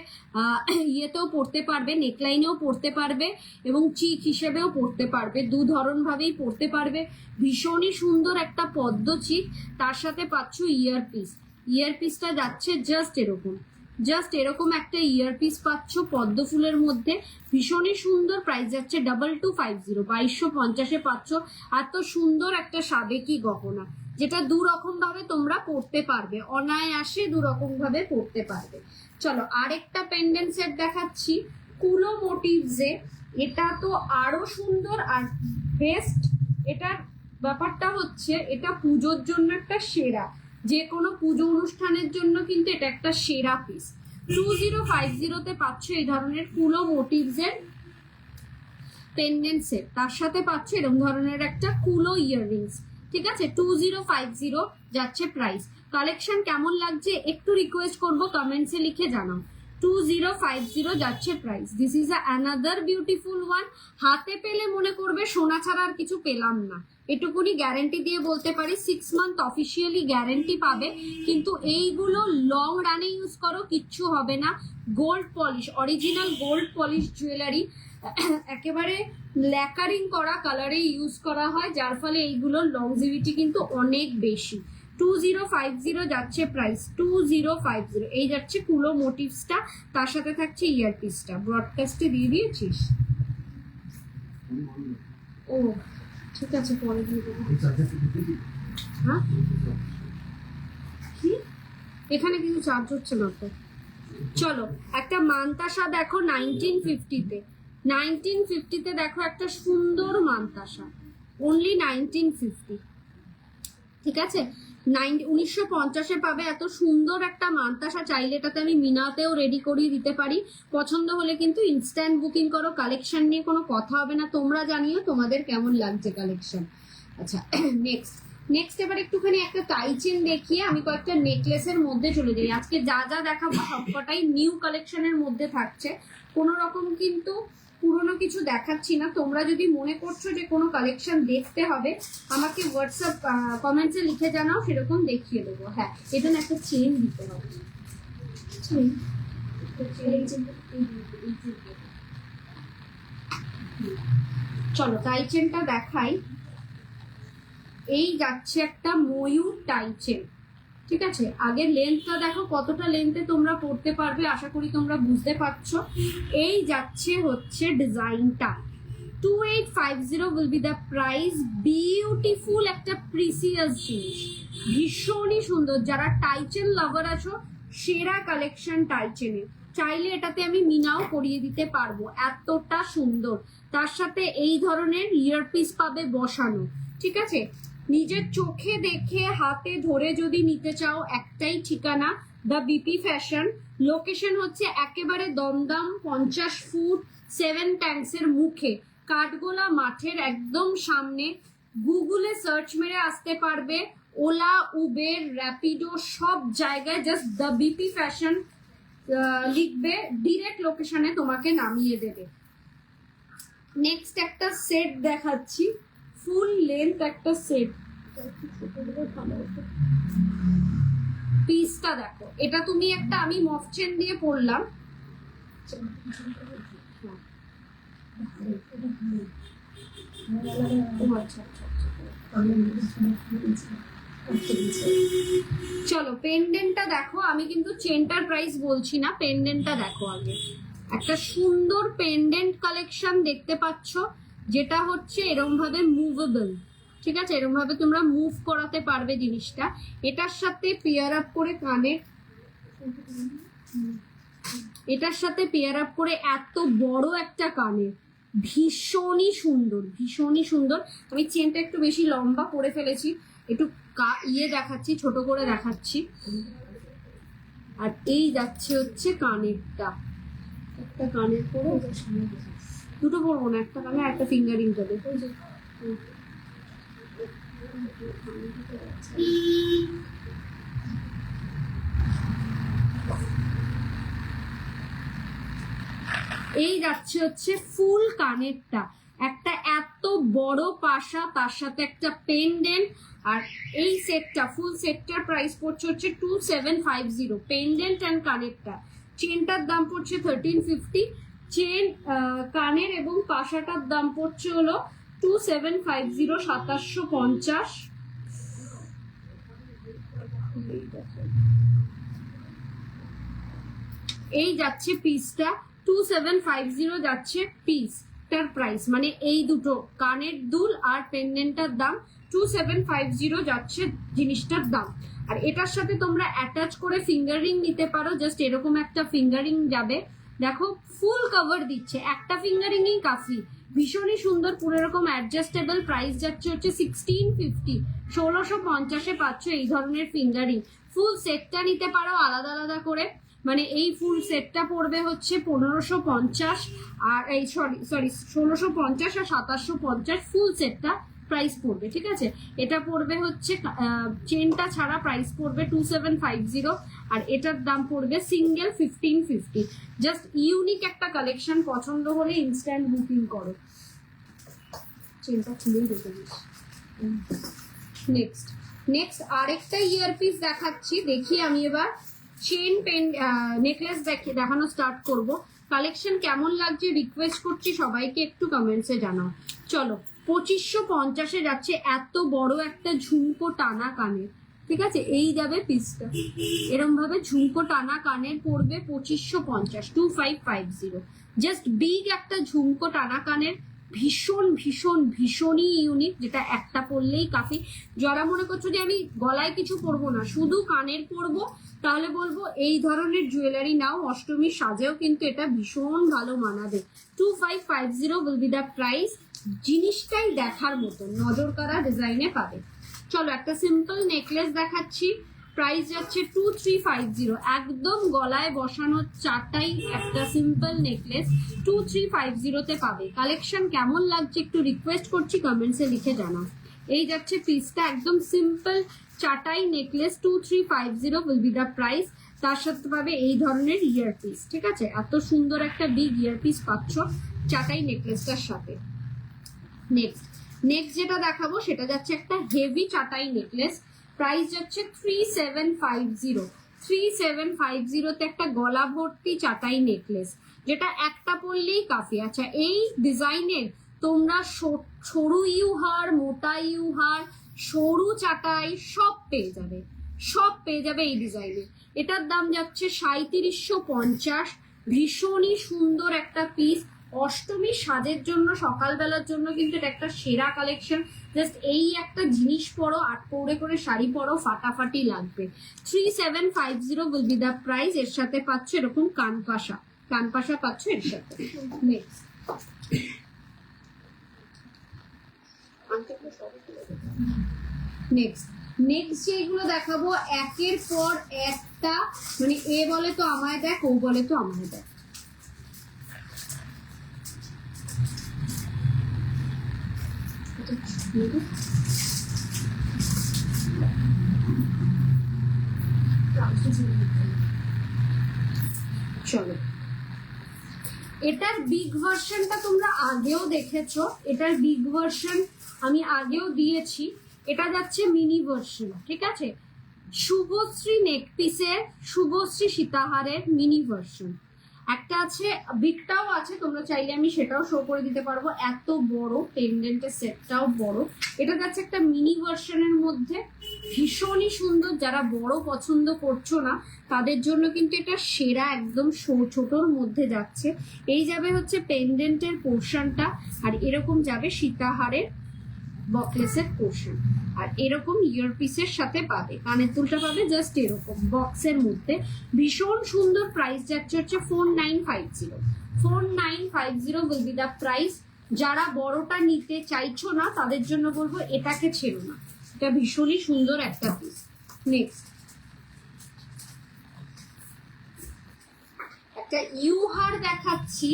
ইয়েতেও পরতে পারবে, নেকলাইনেও পরতে পারবে এবং চিক হিসেবেও পরতে পারবে, দু ধরন ভাবেই পরতে পারবে। ভীষণই সুন্দর একটা পদ্ম চিক, তার সাথে পাচ্ছ ইয়ারপিস। ইয়ারপিসটা যাচ্ছে জাস্ট এরকম একটা ইয়ারপিস পাচ্ছ পদ্ম ফুলের মধ্যে, ভীষণই সুন্দর। প্রাইস যাচ্ছে 2250, 2250-এ পাচ্ছ এত সুন্দর একটা সাবেকি গহনা, যেটা দু রকম ভাবে তোমরা পড়তে পারবে, অনায়াসে দু রকম ভাবে পড়তে পারবে। চলো আরেকটা পেন্ডেন্ট সেট দেখাচ্ছি কুলো মোটিভসে, এটা তো আরো সুন্দর আর বেস্ট। এটার ব্যাপারটা হচ্ছে এটা পুজোর জন্য একটা সেরা, যে কোনো পুজো অনুষ্ঠানের জন্য কিন্তু এটা একটা সেরা পিস। 2050-তে পাচ্ছ এই ধরনের কুলো মোটিভসের পেন্ডেন্ট সেট, তার সাথে পাচ্ছ এরকম ধরনের একটা কুলো ইয়াররিংস। ঠিক আছে, 2050 যাচ্ছে প্রাইস। কালেকশন কেমন লাগছে একটু রিকোয়েস্ট করবো কমেন্টসে লিখে জানাও। 2050 যাচ্ছে price. This is another beautiful one. হাতে পেলে মনে করবে সোনা ছাড়া আর কিছু পেলাম না, এটুকুনি গ্যারেন্টি দিয়ে বলতে পারি। 6 মান্থ অফিসিয়ালি গ্যারেন্টি পাবে, কিন্তু এইগুলো লং রানে ইউজ করো কিচ্ছু হবে না। Gold polish, original gold polish jewellery, একেবারে ল্যাকারিং করা কালারে ইউজ করা হয়, যার ফলে এইগুলোর লংজিভিটি কিন্তু অনেক বেশি। 2050 যাচ্ছে প্রাইস, 2050। এই যাচ্ছে কুলো মোটিভসটা, তার সাথে থাকছে ইয়ারপিসটা। ব্রডকাস্টে দিয়ে দিয়েছিস? ও ঠিক আছে, পরে দিয়ে দেবো। হ্যাঁ কি এখানে কিন্তু চার্জ হচ্ছে না তো। চলো একটা মান্তাসা দেখো 1950-তে, 1950-তে দেখো একটা সুন্দর মান্তাসা, অনলি 1950। ঠিক আছে, 1950-এ পাবে এত সুন্দর একটা মান্তাসা। চাইলে এটাতে আমি মিনাতেও রেডি করিয়ে দিতে পারি, পছন্দ হলে কিন্তু ইনস্ট্যান্ট বুকিং করো। কালেকশন নিয়ে কোনো কথা হবে না, তোমরা জানিও তোমাদের কেমন লাগছে কালেকশন। আচ্ছা নেক্সট এবার একটুখানি একটা টাইচেন দেখিয়ে আমি কয়েকটা নেকলেসের মধ্যে চলে যাই। আজকে যা যা দেখাবো সবকটাই নিউ কালেকশনের মধ্যে থাকছে, কোনো রকম কিন্তু পুরোনো কিছু দেখাচ্ছি না। তোমরা যদি মনে করছো যে কোনো কালেকশন দেখতে হবে, আমাকে হোয়াটসঅ্যাপ কমেন্টসে লিখে জানাও, সেরকম দেখিয়ে দেবো। হ্যাঁ, এটা না একটা চেন দিতে হবে। চলো টাইচেনটা দেখাই। এই যাচ্ছে একটা ময়ূর টাইচেন। ঠিক আছে, আগে লেন্থটা দেখো কতটা লেন্থে তোমরা পড়তে পারবে, আশা করি তোমরা বুঝতে পারছো। এই যাচ্ছে হচ্ছে ডিজাইনটা, 2850 will be the price. Beautiful একটা প্রিসিয়াস জিনিস, ভীষণই সুন্দর। যারা টাইচেন লাভার আছো, সেরা কালেকশন টাইচেনের। চাইলে এটাতে আমি মিনাও করিয়ে দিতে পারবো, এতটা সুন্দর। তার সাথে এই ধরনের ইয়ারপিস পাবে বসানো। ঠিক আছে, নিজের চোখে দেখে হাতে ধরে যদি নিতে চাও একটাই ঠিকানা, দ্য বিপি ফ্যাশন। লোকেশন হচ্ছে একেবারে দমদম 50 ফুট 7 ট্যাঙ্কসের মুখে, কাঠগোলা মাঠের একদম সামনে। গুগলে সার্চ মেরে আসতে পারবে, ওলা, উবের, র্যাপিডো সব জায়গায় জাস্ট দ্য বিপি ফ্যাশন লিখবে, ডিরেক্ট লোকেশনে তোমাকে নামিয়ে দেবে। নেক্সট একটা সেট দেখাচ্ছি, ফুল লেন্থ একটা সেট। পিসটা দেখো, এটা তুমি একটা, আমি মফ চেন দিয়ে পরলাম, চলো পেন্ডেন্টটা দেখো। আমি কিন্তু চেনটার প্রাইস বলছি না, পেন্ডেন্টটা দেখো আগে। একটা সুন্দর পেন্ডেন্ট কালেকশন দেখতে পাচ্ছ, যেটা হচ্ছে এরম ভাবে মুভেবল, ঠিক আছে, এরম ভাবে তোমরা মুভ করাতে পারবে জিনিসটা। এটার সাথে পেয়ার আপ করে কানের, এটার সাথে পেয়ার আপ করে এত বড় একটা কানের, ভীষণই সুন্দর, ভীষণই সুন্দর। আমি চেনটা একটু বেশি লম্বা করে ফেলেছি, একটু দেখাচ্ছি, ছোট করে দেখাচ্ছি। আর এই যাচ্ছে হচ্ছে কানেরটা, একটা কানের পরে দুটো পরবো না, একটা কানে একটা ফিঙ্গারিং যাবে। এই যাচ্ছে হচ্ছে ফুল কানেরটা, একটা এত বড় পাশা, তার সাথে একটা পেন্ডেন্ট। আর এই সেটটা, ফুল সেটটার প্রাইস পড়ছে হচ্ছে 2750, পেন্ডেন্ট অ্যান্ড কানেরটা। চেনটার দাম পড়ছে 1350, চেন, কানের এবং পাশাটার দাম পড়ছে হলো 2750, 2750। এই যাচ্ছে পিসটা 2750 যাচ্ছে পিসটার প্রাইস, মানে এই দুটো কানের দুল আর পেন্ডেন্টটার দাম 2750 যাচ্ছে জিনিসটার দাম। আর এটার সাথে তোমরা অ্যাটাচ করে ফিঙ্গার রিং নিতে পারো, জাস্ট এরকম একটা ফিঙ্গার রিং যাবে, দেখো ফুল কভার দিচ্ছে, একটা ফিঙ্গার রিংই কাফি, ভীষণই সুন্দর, পুরো এরকম অ্যাডজাস্টেবল। প্রাইস যাচ্ছে হচ্ছে 1650, 1650-এ পাচ্ছ এই ধরনের ফিঙ্গার রিং। ফুল সেটটা নিতে পারো আলাদা আলাদা করে, মানে এই ফুল সেটটা পড়বে হচ্ছে 1550, আর এই সরি 1650 আর 2750 ফুল সেটটা প্রাইস পড়বে, ঠিক আছে। এটা পড়বে হচ্ছে চেনটা ছাড়া প্রাইস পড়বে 2750, আর এটার দাম পড়বে সিঙ্গেল 1550। জাস্ট ইউনিক একটা কালেকশন, পছন্দ হলে ইনস্ট্যান্ট বুকিং করো। চেনটা খুলেই রেখে দিস। নেক্সট আরেকটা ইয়ারপিস দেখাচ্ছি, দেখি আমি এবার চেন নেকলেস দেখানো স্টার্ট করব। কালেকশন কেমন লাগছে রিকোয়েস্ট করছি সবাইকে একটু কমেন্টসে জানাও। চলো 2550-এ যাচ্ছে এত বড় একটা ঝুমকো টানা কানের, ঠিক আছে, এই যাবে পিসটা, এরম ভাবে ঝুমকো টানা কানের পড়বে 2550, 2550। জাস্ট বিগ একটা ঝুমকো টানা কানের, ভীষণ ভীষণ ভীষণই ইউনিক, যেটা একটা পরলেই কাফি। যারা মনে করছো যে আমি গলায় কিছু পরবো না, শুধু কানের পরবো, তাহলে বলবো এই ধরনের জুয়েলারি নাও, অষ্টমীর সাজেও কিন্তু এটা ভীষণ ভালো মানাবে। 2550 উইল বি দ্য প্রাইস। জিনিসটাই দেখার মতো, নজর কাড়া ডিজাইনে পাবে। চলো একটা সিম্পল নেকলেস দেখাচ্ছি, প্রাইস যাচ্ছে 2350, একদম গলায় বসানো চারটাই একটা সিম্পল নেকলেস 2350-তে পাবে। কালেকশন কেমন লাগছে একটু রিকোয়েস্ট করছি কমেন্টসে লিখে জানাও। এই যাচ্ছে পিসটা, একদম সিম্পল চাটাই necklace 2350 will be the price. তার সাথে পাবে এই ধরনের ইয়ারপিস, ঠিক আছে, এত সুন্দর একটা বিগ ইয়ারপিস পাচ্ছ চাটাই নেকলেসটার সাথে। নেক্সট যেটা দেখাবো সেটা যাচ্ছে একটা হেভি চাটাই নেকলেস, প্রাইস যাচ্ছে 3750, 3750-তে একটা গলা ভর্তি চাটাই নেকলেস, যেটা একটা পরলেই কাফি। আচ্ছা এই ডিজাইনের তোমরা সরু ইউহার, মোটা ইউহার, সরু চাটাই সব পেয়ে যাবে এই ডিজাইনে। এটার দাম যাচ্ছে 3750, ভীষণই সুন্দর একটা পিস। অষ্টমী সাজের জন্য, সকালবেলার জন্য কিন্তু এটা একটা সেরা কালেকশন। জাস্ট এই একটা জিনিস পরো, আট পৌড়ে করে শাড়ি পরো, ফাটাফাটি লাগবে। 3750 উইল বি দ্য প্রাইস। এর সাথে পাচ্ছ এরকম কানপাশা পাচ্ছ এর সাথে। নেক্সট নেক্সট নেক্সট যেগুলো দেখাবো একের পর একটা, মানে এ বলে তো আমায় দেখ, ও বলে তো আমায় দেখ। চলো, এটার বিগ ভার্সনটা তোমরা আগেও দেখেছো, এটার বিগ ভার্সন আমি আগেও দিয়েছি। এটা যাচ্ছে মিনি ভার্সন, ঠিক আছে? শুভশ্রী নেক পিসের, শুভশ্রী সীতাহারের মিনি ভার্সন একটা আছে, বিগটাও আছে, তোমরা চাইলে আমি সেটাও শো করে দিতে পারবো। এত বড় পেন্ডেন্টের সেটটাও বড়। এটা যাচ্ছে একটা মিনি ভার্সনের মধ্যে, ভীষণই সুন্দর। যারা বড় পছন্দ করছো না তাদের জন্য কিন্তু এটা সেরা, একদম ছোটর মধ্যে যাচ্ছে। এই যাবে হচ্ছে পেন্ডেন্টের পোর্শনটা, আর এরকম যাবে সীতাহারের বকলেসের পোর্শন, আর এরকম ইয়ারপিসের সাথে পাবে, কানের দুলটা পাবে জাস্ট এরকম বক্সের মধ্যে। ভীষণ সুন্দর। প্রাইস যাচ্ছে হচ্ছে 4950। 4950 উইল বি দ্য প্রাইস। যারা বড়টা নিতে চাইছো না তাদের জন্য বলবো এটাকে ছেড়ো না, এটা ভীষণই সুন্দর একটা পিস। নেক্সট একটা ইউহার দেখাচ্ছি,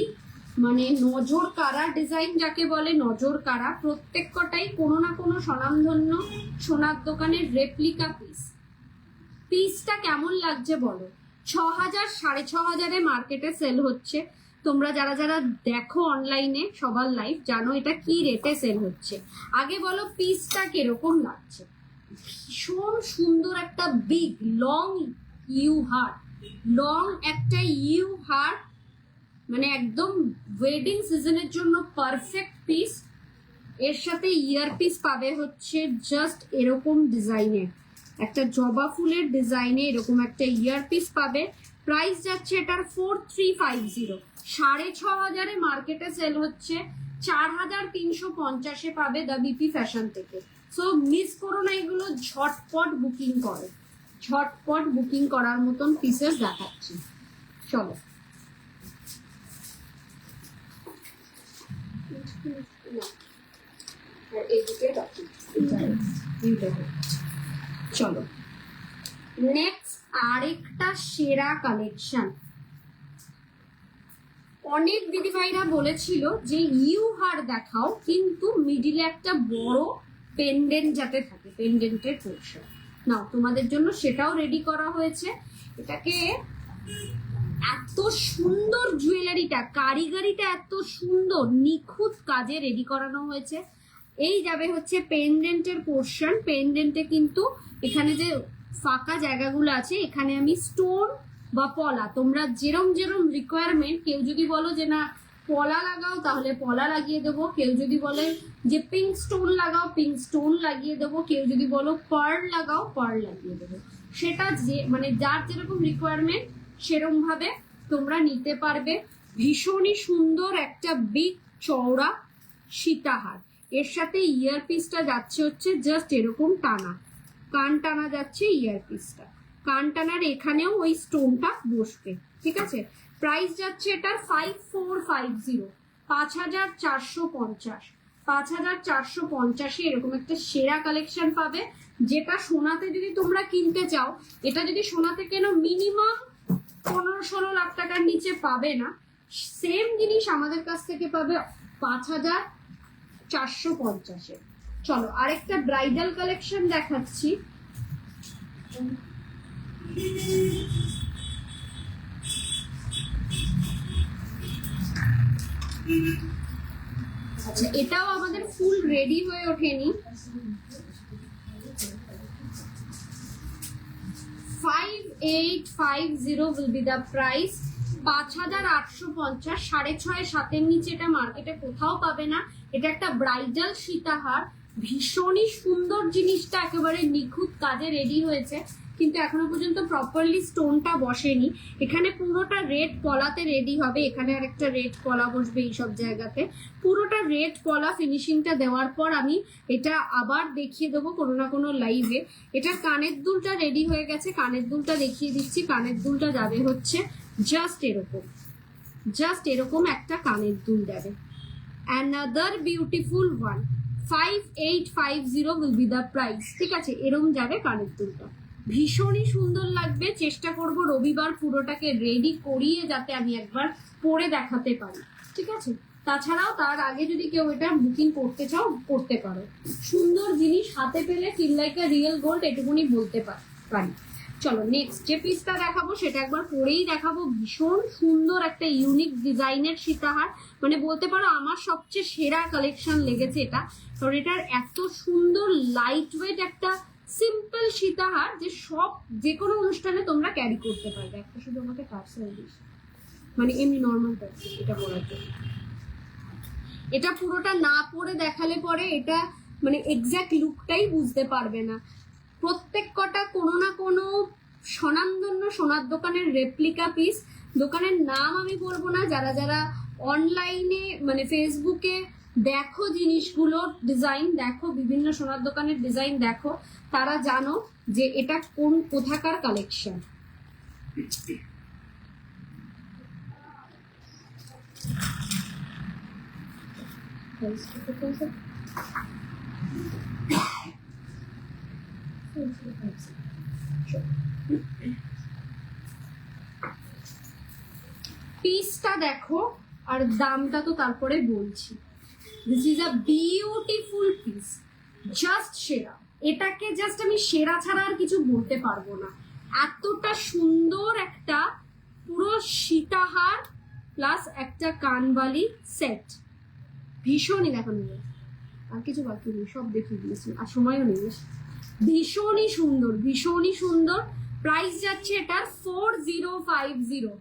মানে নজর কাড়া ডিজাইন যাকে বলে, নজর কাড়া। প্রত্যেক কটাই কোনো না কোনো স্বনামধন্য সোনার দোকানের রেপ্লিকা পিস। পিসটা কেমন লাগছে বলো? 6000 6500 মার্কেটে সেল হচ্ছে। তোমরা যারা যারা দেখো অনলাইনে সবার লাইভ জানো এটা কি রেটে সেল হচ্ছে। আগে বলো পিসটা কিরকম লাগছে? ভীষণ সুন্দর একটা বিগ লং ইউহার, লং একটা ইউহার, মানে একদম ওয়েডিং সিজনের জন্য পারফেক্ট পিস। এর সাথে ইয়ার পিস পাবে হচ্ছে জাস্ট এরকম ডিজাইনের, একটা জবা ফুলের ডিজাইনে এরকম একটা ইয়ার পিস পাবে। প্রাইস যাচ্ছে এটার 4350। 6500 মার্কেটে সেল হচ্ছে, 4350 পাবে দ্য বিপি ফ্যাশন থেকে। সো মিস করো না এগুলো, ঝটপট বুকিং করো, ঝটপট বুকিং করার মতন পিসেস দেখাচ্ছি। চলো, চলো নেক্সট আরেকটা সেরা কালেকশন। অনেক দিদিভাইরা বলেছিল যে ইউহার দেখাও কিন্তু মিডিলে একটা বড় পেন্ডেন্ট যাতে থাকে, পেন্ডেন্টের পোর্শন। নাও তোমাদের জন্য সেটাও রেডি করা হয়েছে। এটাকে এত সুন্দর জুয়েলারিটা, কারিগরিটা এত সুন্দর, নিখুঁত কাজে রেডি করানো হয়েছে। এই যাবে হচ্ছে পেন্ডেন্টের পোর্শন। পেন্ডেন্টে কিন্তু এখানে যে ফাঁকা জায়গাগুলো আছে এখানে আমি স্টোন বা পলা, তোমরা যেরম যেরম রিকোয়ারমেন্ট, কেউ যদি বলো যে না পলা লাগাও তাহলে পলা লাগিয়ে দেবো, কেউ যদি বলে যে পিঙ্ক স্টোন লাগাও পিঙ্ক স্টোন লাগিয়ে দেবো, কেউ যদি বলো পার্ল লাগাও পার্ল লাগিয়ে দেবো। সেটা যে মানে যার যেরকম রিকোয়ারমেন্ট সেরম ভাবে তোমরা নিতে পারবে। ভীষণই সুন্দর একটা বিগ চওড়া সীতাহার। এর সাথে ইয়ার পিসটা যাচ্ছে হচ্ছে জাস্ট এরকম টানা, কান টানা যাচ্ছে ইয়ার পিসটা, কান টানার এখানেও ওই স্টোনটা বসবে, ঠিক আছে? প্রাইস যাচ্ছে এটার 5450, 5450। 5450 এরকম একটা সেরা কালেকশন পাবে। যেটা সোনাতে যদি তোমরা কিনতে চাও, এটা যদি সোনাতে কেন মিনিমাম 15-16 লাখ টাকার নিচে পাবে না। সেম জিনিস আমাদের কাছ থেকে পাবে 5450। চলো আরেকটা ব্রাইডাল কালেকশন দেখাচ্ছি। আচ্ছা, এটাও আমাদের ফুল রেডি হয়ে ওঠেনি। 5850 will be the price। 5850, 6.5-7 নিচে এটা মার্কেটে কোথাও পাবে না। এটা একটা ব্রাইডাল সীতাহার, ভীষণই সুন্দর জিনিসটা, একেবারে নিখুঁত কাজে রেডি হয়েছে, কিন্তু এখনো পর্যন্ত প্রপারলি স্টোনটা বসেনি। এখানে পুরোটা রেড পলাতে রেডি হবে, এখানে আরেকটা রেড পলা বসবে, এইসব জায়গাতে পুরোটা রেড পলা ফিনিশিংটা দেওয়ার পর আমি এটা আবার দেখিয়ে দেবো কোনো না কোনো লাইভে। এটার কানের দুলটা রেডি হয়ে গেছে, কানের দুলটা দেখিয়ে দিচ্ছি। কানের দুলটা যাবে হচ্ছে জাস্ট এরকম, জাস্ট এরকম একটা কানের দুল যাবে। Another beautiful one, 5850 will be the price, ঠিক আছে? এরকম যাবে কানের দুলটা, ভীষণই সুন্দর লাগবে। চেষ্টা করব রবিবার পুরোটাকে রেডি করিয়ে যাতে আমি একবার পরে দেখাতে পারি, ঠিক আছে? তাছাড়াও তার আগে যদি কেউ এটা বুকিং করতে চাও করতে পারো। সুন্দর জিনিস হাতে পেলে feel like a real gold, এটুকুনি বলতে পারি। চলো নেক্সট যে পিসটা দেখাবো সেটা একবার পরেই দেখাবো। ভীষণ সুন্দর একটা ইউনিক ডিজাইনের সীতাহার, মানে বলতে পারো আমার সবচেয়ে সেরা কালেকশন লেগেছে এটা, কারণ এটার এত সুন্দর লাইট ওয়েট একটা সিম্পল সীতাহার যে সব যে কোনো অনুষ্ঠানে তোমরা ক্যারি করতে পারবে। একটা শুধু আমাকে পার্সেল দিস, মানে এমনি নর্মাল পার্সেল এটা পরার জন্য। এটা পুরোটা না পরে দেখালে পরে এটা মানে এক্স্যাক্ট লুকটাই বুঝতে পারবে না। প্রত্যেক কটা কোনো না কোনো স্বনামধন্য সোনার দোকানের রেপ্লিকা পিস। দোকানের নাম আমি বলবো না, যারা যারা অনলাইনে মানে ফেসবুকে দেখো জিনিসগুলো ডিজাইন দেখো, বিভিন্ন সোনার দোকানের ডিজাইন দেখো, তারা জানো যে এটা কোথাকার কালেকশন। পিসটা দেখো আর দামটা তো তারপরে বলছি। This is a beautiful piece, just সেরা। এটাকে জাস্ট আমি সেরা ছাড়া আর কিছু বলতে পারবো না। এতটা সুন্দর একটা পুরো সীতাহার প্লাস একটা কানবালি সেট, ভীষণই দেখো নিয়ে আর কিছু বাকি নেই, সব দেখিয়ে দিয়েছি আর সময়ও নেই। ভীষণই সুন্দর, ভীষণই সুন্দর। প্রাইস যাচ্ছে এটার 4050,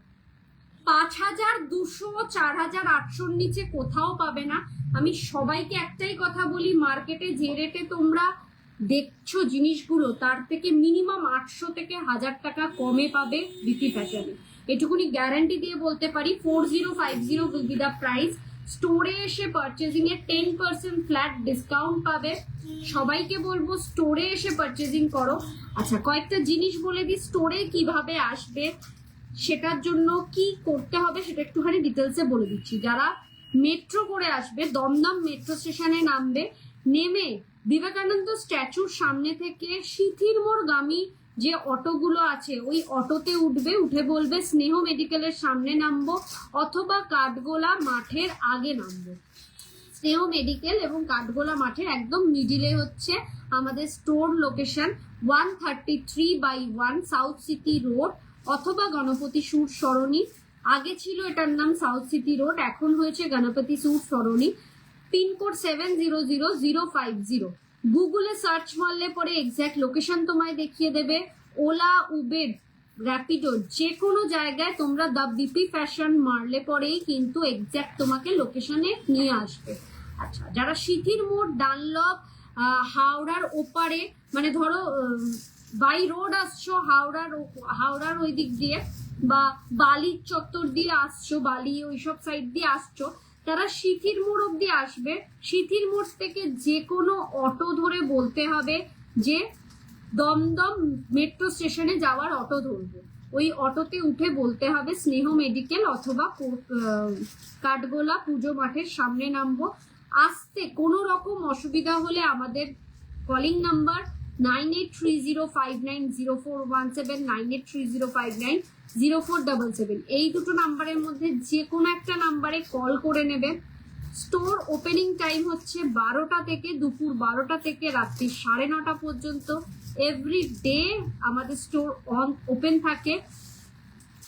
5200, 4800 নিচে কোথাও পাবে না। আমি সবাইকে একটাই কথা বলি, মার্কেটে যে রেটে তোমরা দেখছো জিনিসগুলো তার থেকে মিনিমাম 800 থেকে 1000 টাকা কমে পাবে বিপি ফ্যাশনে, এটুকুনি গ্যারান্টি দিয়ে বলতে পারি। 4050 will be the price। স্টোরে এসে পারচেজিং এ 10% ফ্ল্যাট ডিসকাউন্ট পাবে। সবাইকে বলবো স্টোরে এসে পারচেজিং করো। আচ্ছা কয়েকটা জিনিস বলে দিই, স্টোরে কিভাবে আসবে সেটার জন্য কি করতে হবে সেটা একটুখানি ডিটেলসে বলে দিচ্ছি। যারা মেট্রো করে আসবে, দমদম মেট্রো স্টেশনে নামবে, নেমে বিবেকানন্দ স্ট্যাচুর সামনে থেকে সিথির মোড়গামী যে অটোগুলো আছে ওই অটোতে উঠবে, উঠে বলবে স্নেহ মেডিকেলের সামনে নামবো অথবা কাঠগোলা মাঠের আগে নামবো। স্নেহ মেডিকেল এবং কাঠগোলা মাঠের একদম মিডিলে হচ্ছে আমাদের store location, 133/1 south city road অথবা গণপতি সুর সরণি। আগে ছিল এটার নাম সাউথ সিটি রোড, এখন হয়েছে গণপতি সুর সরণি। পিনকোড 700050। গুগলে সার্চ মারলে পরে এক্স্যাক্ট লোকেশন তোমায় দেখিয়ে দেবে। ওলা, উবের, র্যাপিডো যে কোনো জায়গায় তোমরা দ্য বিপি ফ্যাশন মারলে পরেই কিন্তু এক্স্যাক্ট তোমাকে লোকেশনে নিয়ে আসবে। আচ্ছা যারা সিথির মোড়, ডানলপ, হাওড়ার ওপারে, মানে ধরো বাই রোড আসছো হাওড়ার ওই দিক দিয়ে বা বালির চত্বর দিয়ে আসছো, বালি ওইসব সাইড দিয়ে আসছো, তারা সিথির মোড় অব্দি আসবে। সিথির মোড় থেকে যে কোনো অটো ধরে বলতে হবে যে দমদম মেট্রো স্টেশনে যাওয়ার অটো ধরবো। ওই অটোতে উঠে বলতে হবে স্নেহ মেডিকেল অথবা কাঠগোলা পুজো মাঠের সামনে নামবো। আসতে কোনো রকম অসুবিধা হলে আমাদের কলিং নাম্বার 9830590417, 9830590477, এই দুটো নাম্বারের মধ্যে যে কোনো একটা নাম্বারে কল করে নেবে। স্টোর ওপেনিং টাইম হচ্ছে 12টা থেকে দুপুর 12টা থেকে রাত্রি 9:30 পর্যন্ত। এভরি ডে আমাদের স্টোর ওপেন থাকে।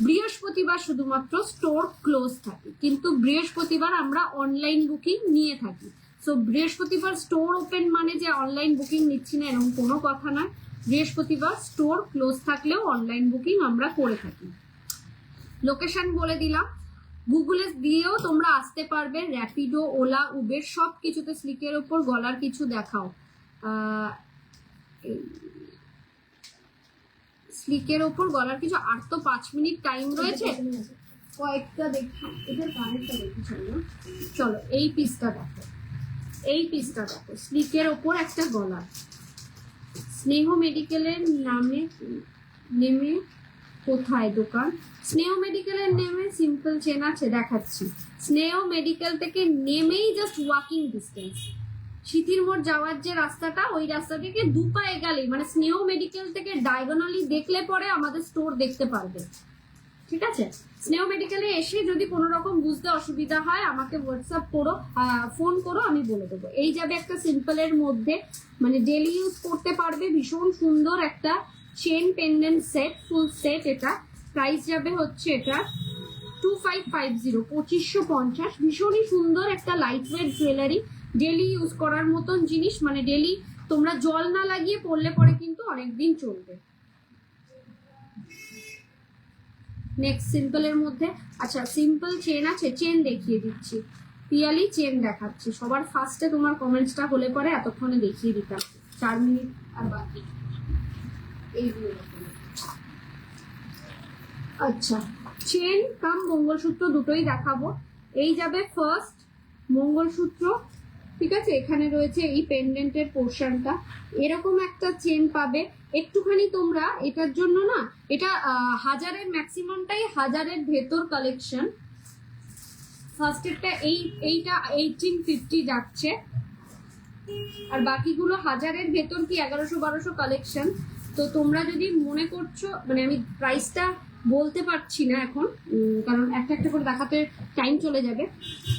বৃহস্পতিবার শুধুমাত্র স্টোর ক্লোজ থাকে, কিন্তু বৃহস্পতিবার আমরা অনলাইন বুকিং নিয়ে থাকি। সো বৃহস্পতিবার স্টোর ওপেন মানে যে অনলাইন বুকিং নিচ্ছি না এরকম কোনো কথা নয়। বৃহস্পতিবার স্টোর ক্লোজ থাকলেও অনলাইন বুকিং আমরা করে থাকি। লোকেশন বলে দিলাম, গুগলে দিয়েও তোমরা আসতে পারবে। র্যাপিডো, ওলা, উবের সব কিছুতে স্লিকের ওপর গলার কিছু দেখাও, স্লিকের ওপর গলার কিছু। আর তো 5 মিনিট টাইম রয়েছে, কয়েকটা দেখি, এটার কানেরটা দেখি। চলো এই পিসটা দেখো, এই পিসটা দেখো, স্লিকের ওপর একটা গলা। স্নেহ মেডিকেলের নামে নেমে কোথায় দোকান? স্নেহ মেডিকেলের নেমে সিম্পল চেন আছে, দেখাচ্ছি। স্নেহ মেডিকেল থেকে নেমেই জাস্ট ওয়াকিং ডিস্টেন্স সিথির মোড় যাওয়ার যে রাস্তাটা, ওই রাস্তা থেকে দু পা এগালেই মানে স্নেহ মেডিকেল থেকে ডায়াগোনালি দেখলে পরে আমাদের স্টোর দেখতে পারবে। ঠিক আছে, স্নেহ মেডিকেলে এসে যদি কোনো রকম বুঝতে অসুবিধা হয় আমাকে হোয়াটসঅ্যাপ করো, ফোন করো, আমি বলে দেবো। এই যাবে একটা সিম্পলের মধ্যে, মানে ডেলি ইউজ করতে পারবে, ভীষণ সুন্দর একটা chain pendant set, full set. এটা প্রাইস যাবে হচ্ছে এটা 2550, 2550। ভীষণই সুন্দর একটা light weight jewellery, daily use করার মতন জিনিস, মানে ডেলি তোমরা জল না লাগিয়ে পরলে পরে কিন্তু অনেকদিন চলবে। নেক্সট সিম্পলের মধ্যে, আচ্ছা সিম্পল চেন আছে, চেন দেখিয়ে দিচ্ছি, পিয়ালি চেন দেখাচ্ছি। সবার ফার্স্টে তোমার কমেন্টসটা হলে পরে এতক্ষণে দেখিয়ে দিতাম, 4 মিনিট আর বাকি। এইগুলো আচ্ছা, চেন কাম মঙ্গলসূত্র দুটোই দেখাবো। এই যাবে ফার্স্ট মঙ্গলসূত্র, ঠিক আছে, এখানে রয়েছে এই পেন্ডেন্টের পোর্শনটা, এরকম একটা চেন পাবে। একটুখানি তোমরা এটার জন্য না, এটা হাজারের ম্যাক্সিমামটাই হাজারের ভেতর কালেকশন। ফার্স্টেরটা এইটা 1850 যাচ্ছে, আর বাকিগুলো হাজারের ভেতর কি 1100-1200 কালেকশন। তো তোমরা যদি মনে করছো, মানে আমি প্রাইসটা বলতে পারছি না এখন, কারণ একটা একটা করে দেখাতে টাইম চলে যাবে,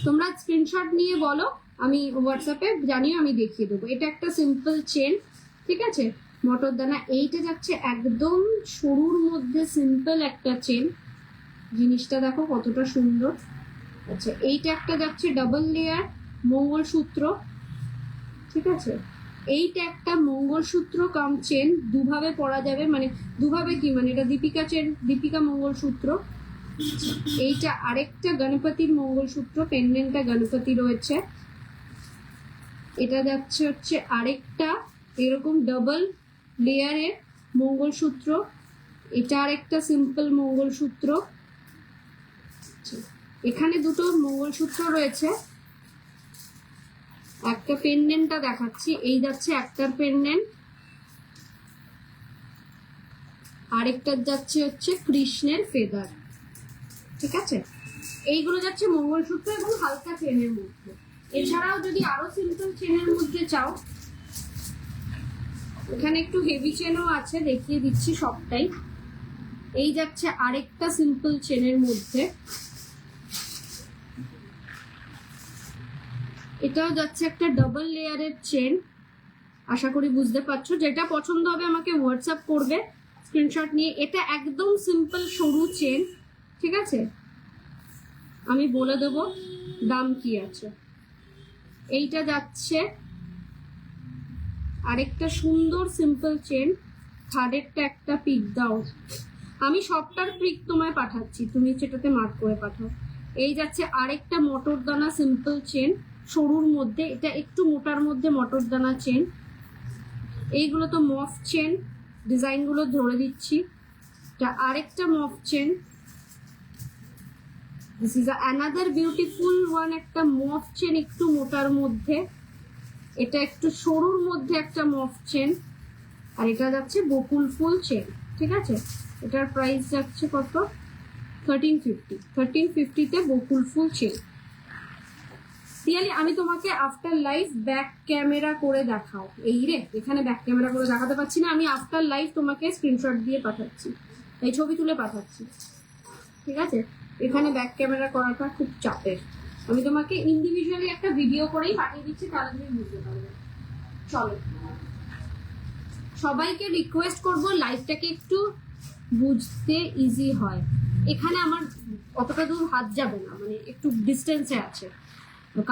তোমরা স্ক্রিনশট নিয়ে বলো, আমি হোয়াটসঅ্যাপে জানিয়ে আমি দেখিয়ে দেবো। এটা একটা সিম্পল চেন, ঠিক আছে, মটরদানা। এইটা যাচ্ছে একদম সরুর মধ্যে সিম্পল একটা চেন, জিনিসটা দেখো কতটা সুন্দর। আচ্ছা, এইটা একটা যাচ্ছে ডাবল লেয়ার মঙ্গলসূত্র, ঠিক আছে, এইটা একটা মঙ্গলসূত্র কাম চেন, দুভাবে পরা যাবে, মানে দুভাবে কি, মানে এটা দীপিকা চেন, দীপিকা মঙ্গলসূত্র। এইটা আরেকটা গণপতির মঙ্গলসূত্র, পেন্ডেন্টটা গণপতি রয়েছে। এটা যাচ্ছে হচ্ছে আরেকটা এরকম ডাবল লেয়ারের মঙ্গলসূত্র, এটা আরেকটা সিম্পল মঙ্গলসূত্র। এখানে দুটো মঙ্গলসূত্র রয়েছে, একটা পেন্ডেন্টটা দেখাচ্ছি, এই যাচ্ছে একটা পেন্ডেন্ট, আরেকটা যাচ্ছে হচ্ছে কৃষ্ণের ফেদার, ঠিক আছে। এইগুলো যাচ্ছে মঙ্গলসূত্র এবং হালকা চেনের মধ্যে। এছাড়াও যদি আরো সিম্পল চেনের মধ্যে চাও, এখানে একটু হেভি চেনও আছে, দেখিয়ে দিচ্ছি সবটাই। এই যাচ্ছে আরেকটা সিম্পল চেনের মধ্যে, এটাও যাচ্ছে একটা ডাবল লেয়ারের চেন। আশা করি বুঝতে পারছো, যেটা পছন্দ হবে আমাকে হোয়াটসঅ্যাপ করবে স্ক্রিনশট নিয়ে। এটা একদম সিম্পল সরু চেন, ঠিক আছে, আমি বলে দেব দাম কি আছে। এইটা যাচ্ছে আরেকটা সুন্দর সিম্পল চেন, থার্ডেরটা একটা পিক দাও, আমি সবটার পিক তোমায় পাঠাচ্ছি, তুমি সেটাতে মার্ক করে পাঠাও। এই যাচ্ছে আরেকটা মটরদানা সিম্পল চেন সরুর মধ্যে, এটা একটু মোটার মধ্যে মটরদানা চেন। এইগুলো তো মফ চেন, ডিজাইনগুলো ধরে দিচ্ছি। এটা আরেকটা মফ chain, this is another beautiful one, একটা মফ চেন একটু মোটার মধ্যে, এটা একটু সরুর মধ্যে একটা মফ চেন, আর এটা যাচ্ছে বকুল ফুল চেন, ঠিক আছে। এটার প্রাইস যাচ্ছে কত, 1350। 1350-তে বকুল ফুল চেন। রিয়ালি আমি তোমাকে আফটার লাইভ ব্যাক ক্যামেরা করে দেখাও। এই রে, এখানে ব্যাক ক্যামেরা করে দেখাতে পারছি না, আমি আফটার লাইভ তোমাকে স্ক্রিনশট দিয়ে পাঠাচ্ছি, এই ছবি তুলে পাঠাচ্ছি, ঠিক আছে। এখানে ব্যাক ক্যামেরা করাটা খুব চাপের, আমি তোমাকে ইন্ডিভিজুয়ালি একটা ভিডিও করেই পাঠিয়ে দিচ্ছি, তাহলে তুমি বুঝতে পারবে। চলো, সবাইকে রিকোয়েস্ট করব লাইভটাকে একটু বুঝতে ইজি হয়। এখানে আমার অতটা দূর হাত যাবে না, মানে একটু ডিস্টেন্সে আছে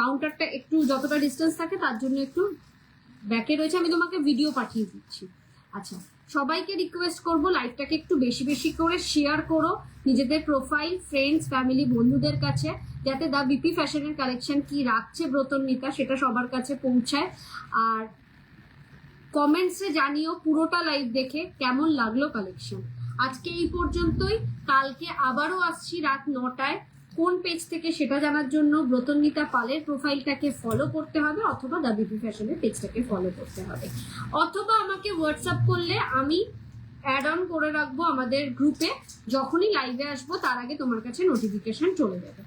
কাউন্টারটা, একটু যতটা ডিস্টেন্স থাকে তার জন্য একটু ব্যাকে রয়েছে, আমি তোমাকে ভিডিও পাঠিয়ে দিচ্ছি। আচ্ছা, সবাইকে রিকোয়েস্ট করব লাইভটাকে একটু বেশি বেশি করে শেয়ার করো নিজেদের প্রোফাইল, ফ্রেন্ডস, ফ্যামিলি, বন্ধুদের কাছে, যাতে দা বিপি ফ্যাশনের কালেকশন কি রাখছে ব্রতননিতা সেটা সবার কাছে পৌঁছায়। আর কমেন্টসে জানিও পুরোটা লাইভ দেখে কেমন লাগলো কালেকশন। আজকে এই পর্যন্তই, কালকে আবারও আসছি রাত 9টায়। কোন পেজ থেকে সেটা জানার জন্য ব্রতননিতা পালের প্রোফাইলটাকে ফলো করতে হবে, অথবা দা বিপি ফ্যাশনের পেজটাকে ফলো করতে হবে, অথবা আমাকে হোয়াটসঅ্যাপ করলে আমি অ্যাড অন করে রাখবো আমাদের গ্রুপে। যখনই লাইভে আসবো তার আগে তোমার কাছে নোটিফিকেশন চলে যাবে।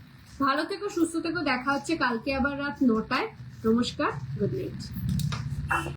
ভালো থেকো, সুস্থ থেকো, দেখা হচ্ছে কালকে আবার রাত 9টায়। নমস্কার, গুড নাইট।